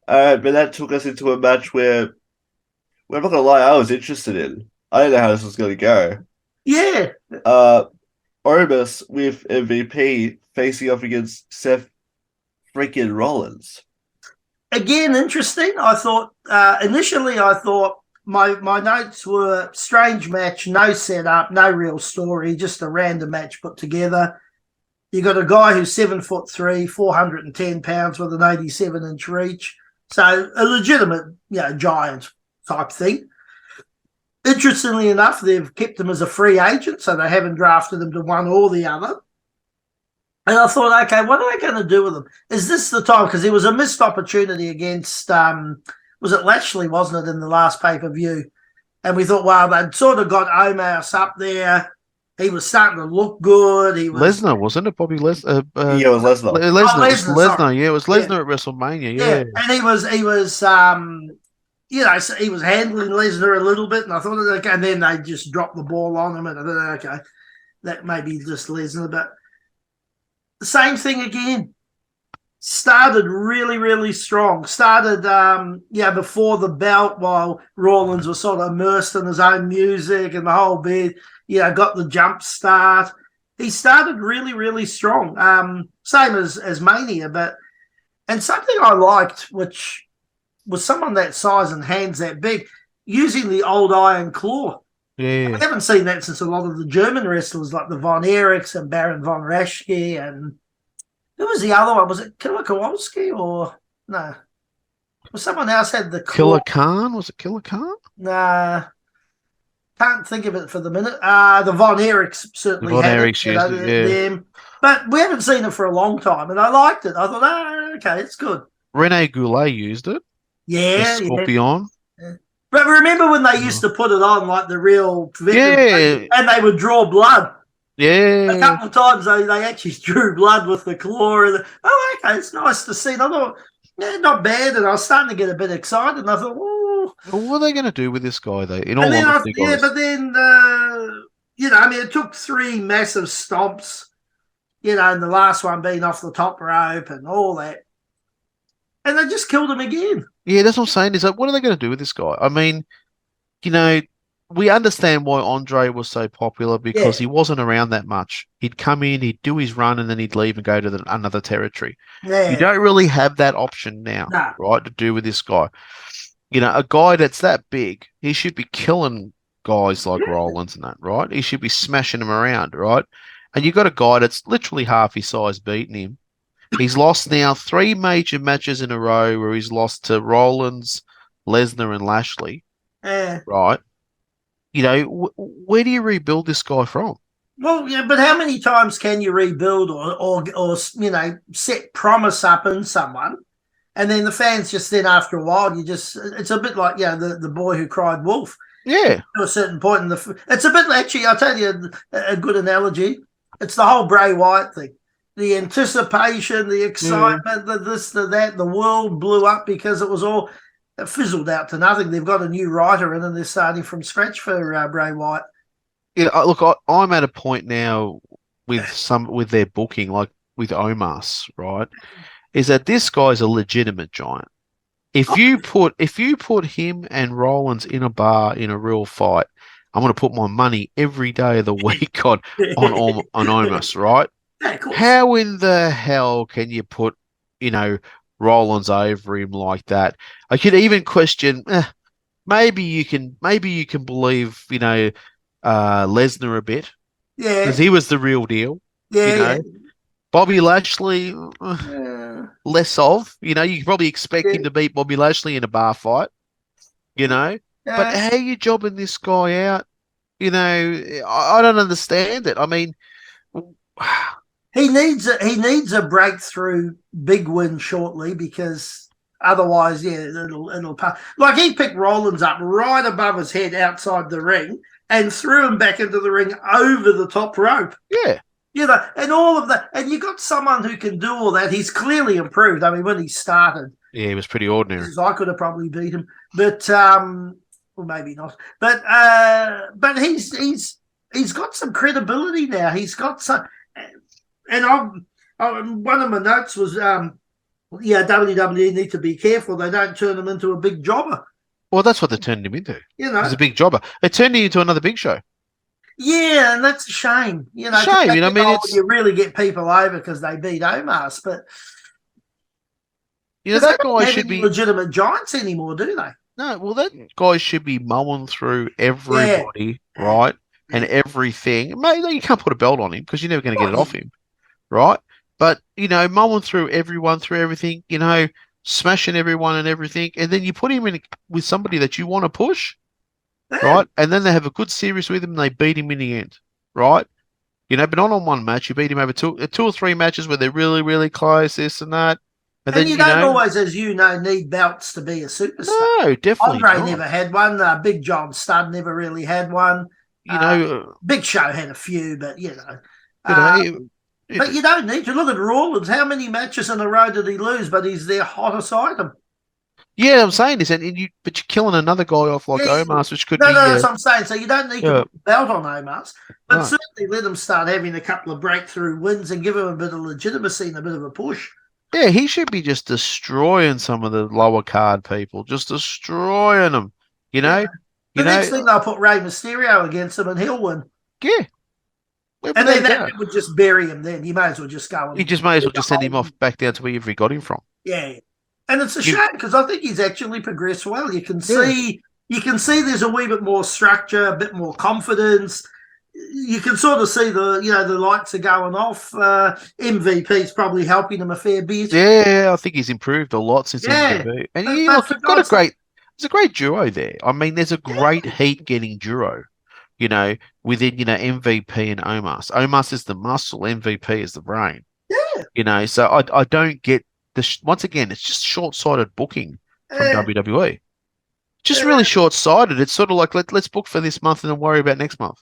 But that took us into a match where, I'm not gonna lie, I was interested in. I didn't know how this was gonna go. Yeah, Uh, Omos with MVP facing off against Seth freaking Rollins. again, interesting. I thought initially, I thought my notes were strange match, no setup, no real story, just a random match put together. You got a guy who's 7'3", 410 pounds with an 87-inch reach, so a legitimate, giant type thing. Interestingly enough, they've kept him as a free agent, so they haven't drafted him to one or the other. And I thought, okay, what are they going to do with him? Is this the time? Because there was a missed opportunity against, was it Lashley, wasn't it, in the last pay-per-view? And we thought, well, they'd sort of got Omos up there. He was starting to look good. He was, Lesnar, wasn't it? Bobby Yeah, it was Lesnar. Lesnar. It was Lesnar, sorry. Lesnar. Yeah, it was Yeah, Lesnar at WrestleMania. yeah. Yeah. And he was handling Lesnar a little bit. And I thought, okay, and then they just dropped the ball on him. And I thought, okay, that may be just Lesnar. But the same thing again. Started really, really strong. Started, before the belt while Rollins was sort of immersed in his own music and the whole bit, got the jump start. He started really, really strong. Same as Mania, and something I liked, which was someone that size and hands that big, using the old iron claw. Yeah. I haven't seen that since a lot of the German wrestlers like the Von Erichs and Baron von Raschke and who was the other one? Was it Killer Kowalski or no? Was someone else had the claw? Killer Khan? Was it Killer Khan? Nah, can't think of it for the minute. The Von Erichs certainly Von had Erichs used it, yeah. them, but we haven't seen it for a long time, and I liked it. I thought, okay, it's good. Rene Goulet used it. Yeah, The Scorpion. yeah. But remember when they used to put it on like the real Yeah. and they would draw blood. Yeah. A couple of times they actually drew blood with the claw. Okay, it's nice to see. And I thought, not bad. And I was starting to get a bit excited. And I thought, oh. Well, what are they going to do with this guy, though? In all Then honesty, guys. but then, it took 3 massive stomps, and the last one being off the top rope and all that. And they just killed him again. Yeah, that's what I'm saying. Is like, what are they going to do with this guy? I mean, we understand why Andre was so popular because he wasn't around that much. He'd come in, he'd do his run, and then he'd leave and go to another territory. Yeah. You don't really have that option now, right, to do with this guy. A guy that's that big, he should be killing guys like Rollins and that, right? He should be smashing them around, right? And you've got a guy that's literally half his size beating him. He's lost now 3 major matches in a row where he's lost to Rollins, Lesnar, and Lashley, right? Where do you rebuild this guy from? Well, yeah, but how many times can you rebuild or set promise up in someone, and then the fans just then after a while it's a bit like the boy who cried wolf. Yeah, to a certain point it's a bit actually. I'll tell you a good analogy. It's the whole Bray Wyatt thing. The anticipation, the excitement, the this, the that, the world blew up because it was all. It fizzled out to nothing. They've got a new writer in and they're starting from scratch for Bray Wyatt. Look, I'm at a point now with their booking, like with Omos, right? Is that this guy's a legitimate giant. If you put him and Rollins in a bar in a real fight, I'm going to put my money every day of the week on Omos, right? Yeah, How in the hell can you put, Rollins over him like that? I could even question, maybe you can believe, Lesnar a bit. Yeah. Because he was the real deal. Yeah. Bobby Lashley, less of. You could probably expect him to beat Bobby Lashley in a bar fight. But how are you jobbing this guy out? I don't understand it. I mean, he needs a breakthrough big win shortly because otherwise, it'll pass. Like he picked Rollins up right above his head outside the ring and threw him back into the ring over the top rope. Yeah. And all of that. And you got someone who can do all that. He's clearly improved. I mean, when he started. Yeah, he was pretty ordinary. I could have probably beat him. But well, maybe not. But he's got some credibility now. He's got some and one of my notes was WWE need to be careful they don't turn him into a big jobber. Well, that's what they turned him into. You know, he's a big jobber. It turned him into another big show. Yeah, and that's a shame. You know, shame. You know, I mean, you really get people over because they beat Omos, but that guy should be legitimate giants anymore, do they? No, well, that guy should be mowing through everybody, right? And everything. Mate, you can't put a belt on him because you're never going to get it off him, right? But, mowing through everyone, through everything, smashing everyone and everything. And then you put him in with somebody that you want to push, right? And then they have a good series with him and they beat him in the end, right? But not on one match. You beat him over two or three matches where they're really, really close, this and that. And then, you don't always, as you know, need belts to be a superstar. No, definitely Andre not. never had one. Big John Studd never really had one. Big Show had a few, but, but you don't need to. Look at Rollins. How many matches in a row did he lose? But he's their hottest item. Yeah, I'm saying this, but you're killing another guy off like Omos, which could be... No, that's what I'm saying. So you don't need to put a belt on Omos, but certainly let him start having a couple of breakthrough wins and give him a bit of legitimacy and a bit of a push. Yeah, he should be just destroying some of the lower card people, just destroying them, The next thing they'll put Rey Mysterio against him and he'll win. Yeah. And then that would just bury him then. You may as well just go. You just may as well just send him off back down to wherever he got him from. Yeah. And it's a shame because I think he's actually progressed well. You can see there's a wee bit more structure, a bit more confidence. You can sort of see the lights are going off. MVP's probably helping him a fair bit. Yeah, I think he's improved a lot since MVP. And look, you've got there's a great duo there. I mean, there's a great heat getting duo, within, MVP and Omos. Omos is the muscle, MVP is the brain. Yeah. So I don't get once again, it's just short-sighted booking from WWE. Just really short-sighted. It's sort of like, let's book for this month and then worry about next month.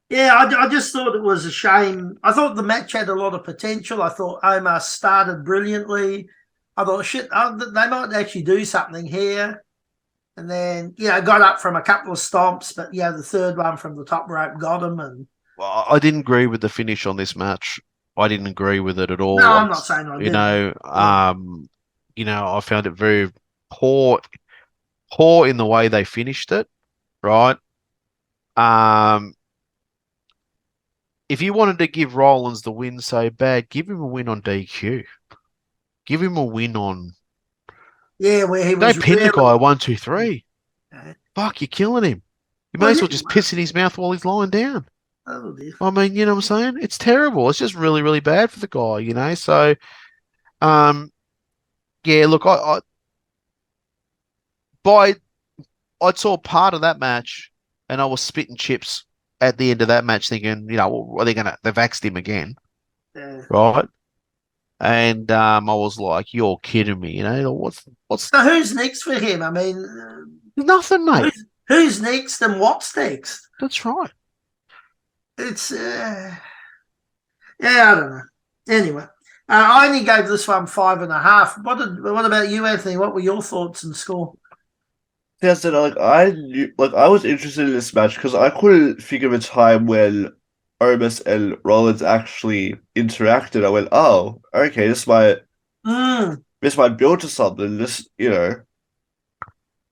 Yeah, I just thought it was a shame. I thought the match had a lot of potential. I thought Omos started brilliantly. I thought, they might actually do something here. And then, got up from a couple of stomps, but, the third one from the top rope got him. And well, I didn't agree with the finish on this match. I didn't agree with it at all. No, I'm not saying I did. I found it very poor in the way they finished it, right? If you wanted to give Rollins the win so bad, give him a win on DQ. Give him a win on... Yeah, where he was... Don't pin the guy 1, 2, 3. Fuck, you're killing him. You may as well just piss in his mouth while he's lying down. Oh, dear. I mean, you know what I'm saying? It's terrible. It's just really, really bad for the guy, So, look, I saw part of that match and I was spitting chips at the end of that match thinking, they've axed him again. Yeah. Right? And I was like, you're kidding me, what's So who's next for him? I mean, nothing, mate. Who's next and what's next? That's right. It's I don't know. Anyway, I only gave this one 5.5. What about you, Anthony? What were your thoughts and score? Yeah, so I was interested in this match because I couldn't think of a time when Omos and Rollins actually interacted. I went, oh, okay, this might build to something. This, now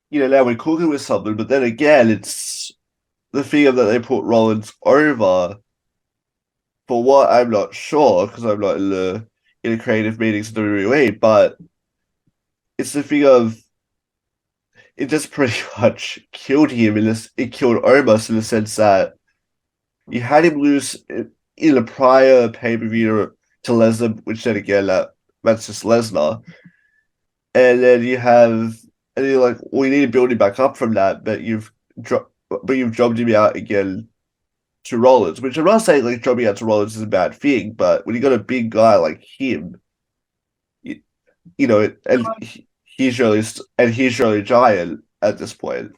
we're cooking with something. But then again, it's the figure that they put Rollins over for what I'm not sure because I'm not in the creative meetings of WWE. But it's the figure of. It just pretty much killed him it killed Omos in the sense that you had him lose in a prior pay-per-view to Lesnar, which then again that's just Lesnar. And then you're like, we need to build him back up from that, but you've dropped him out again to Rollins, which I'm not saying like dropping out to Rollins is a bad thing, but when you got a big guy like him, and he's really giant at this point.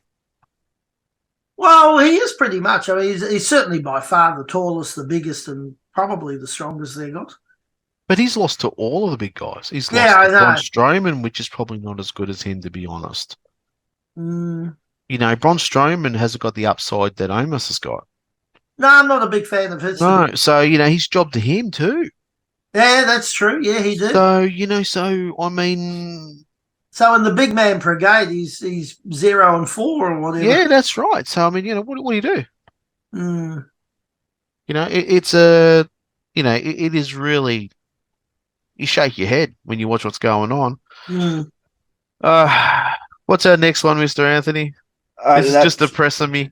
Well, he is pretty much. I mean, he's certainly by far the tallest, the biggest, and probably the strongest they got. But he's lost to all of the big guys. He's lost to Braun Strowman, which is probably not as good as him, to be honest. Braun Strowman hasn't got the upside that Omos has got. No, I'm not a big fan of his. No, so, he's job to him too. Yeah, that's true. Yeah, he did. So, I mean, So in the big man brigade, he's 0-4 or whatever. yeah, that's right. So, I mean, what do you do? Mm. It is really, you shake your head when you watch what's going on. Mm. What's our next one, Mr. Anthony? This is just depressing me.